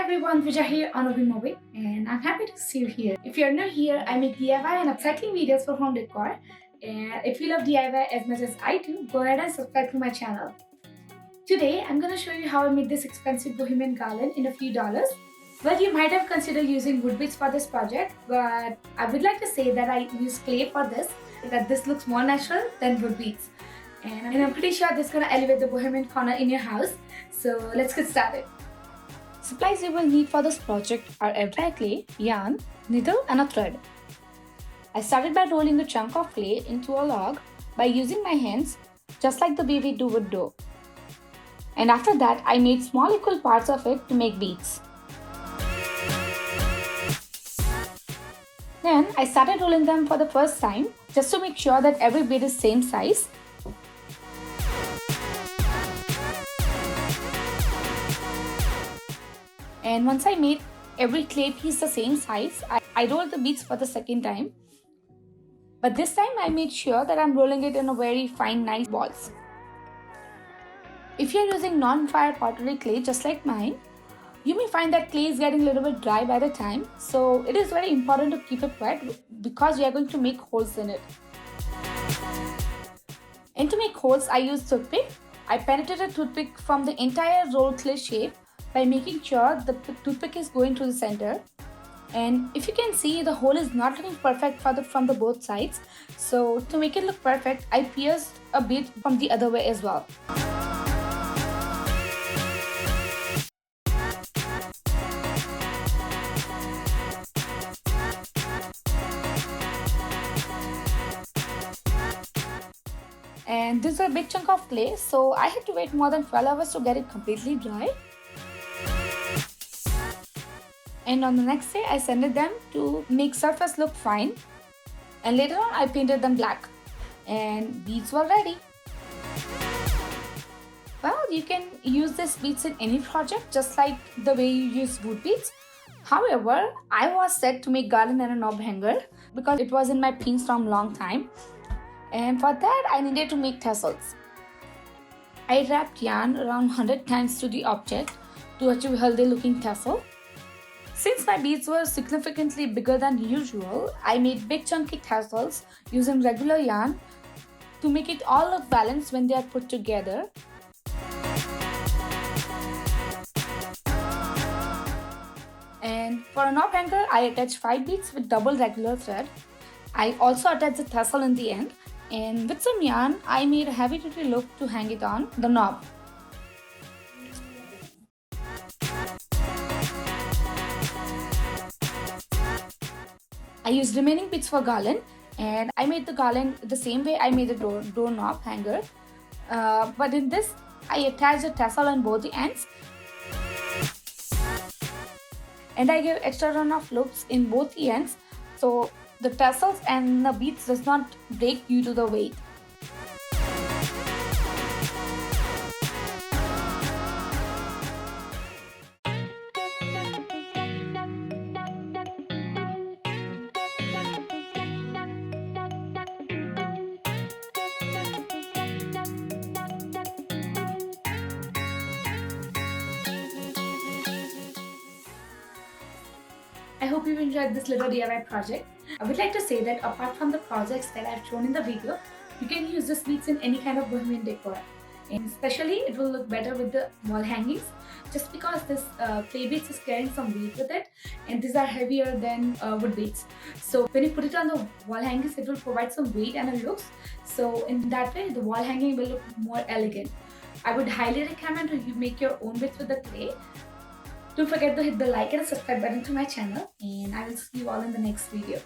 everyone, Vijay here on Movie, and I'm happy to see you here. If you're new here, I make DIY and upcycling videos for home decor. And if you love DIY as much as I do, go ahead and subscribe to my channel. Today, I'm gonna show you how I made this expensive Bohemian Garland in a few dollars. Well, you might have considered using wood beads for this project, but I would like to say that I used clay for this, that this looks more natural than wood beads. And I'm pretty sure this is gonna elevate the Bohemian corner in your house. So let's get started. Supplies you will need for this project are air dry clay, yarn, needle and a thread. I started by rolling a chunk of clay into a log by using my hands, just like the way we do with dough. And after that, I made small equal parts of it to make beads. Then I started rolling them for the first time just to make sure that every bead is same size. And once I made every clay piece the same size, I rolled the beads for the second time. But this time I made sure that I'm rolling it in a very fine, nice balls. If you're using non-fire pottery clay just like mine, you may find that clay is getting a little bit dry by the time. So it is very important to keep it wet because we are going to make holes in it. And to make holes, I used toothpick. I penetrated a toothpick from the entire rolled clay shape by making sure the toothpick is going to the center. And if you can see, the hole is not looking perfect from the both sides. So to make it look perfect, I pierced a bit from the other way as well. And this is a big chunk of clay, so I had to wait more than 12 hours to get it completely dry. And on the next day, I sanded them to make surface look fine. And later on, I painted them black. And beads were ready. Well, you can use these beads in any project, just like the way you use wood beads. However, I was set to make garland and a knob hanger because it was in my pins from long time. And for that, I needed to make tassels. I wrapped yarn around 100 times to the object to achieve a healthy looking tassel. Since my beads were significantly bigger than usual, I made big chunky tassels using regular yarn to make it all look balanced when they are put together. And for a knob hanger, I attached 5 beads with double regular thread. I also attached the tassel in the end, and with some yarn, I made a heavy-duty loop to hang it on the knob. I used remaining beads for garland, and I made the garland the same way I made the door knob hanger. But in this, I attached a tassel on both the ends. And I gave extra run of loops in both the ends, so the tassels and the beads does not break due to the weight. I hope you enjoyed this little DIY project. I would like to say that apart from the projects that I've shown in the video, you can use these beads in any kind of Bohemian decor. And especially, it will look better with the wall hangings just because this clay beads is carrying some weight with it, and these are heavier than wood beads. So when you put it on the wall hangings, it will provide some weight and a looks. So in that way, the wall hanging will look more elegant. I would highly recommend you make your own beads with the clay. Don't forget to hit the like and subscribe button to my channel, and I will see you all in the next video.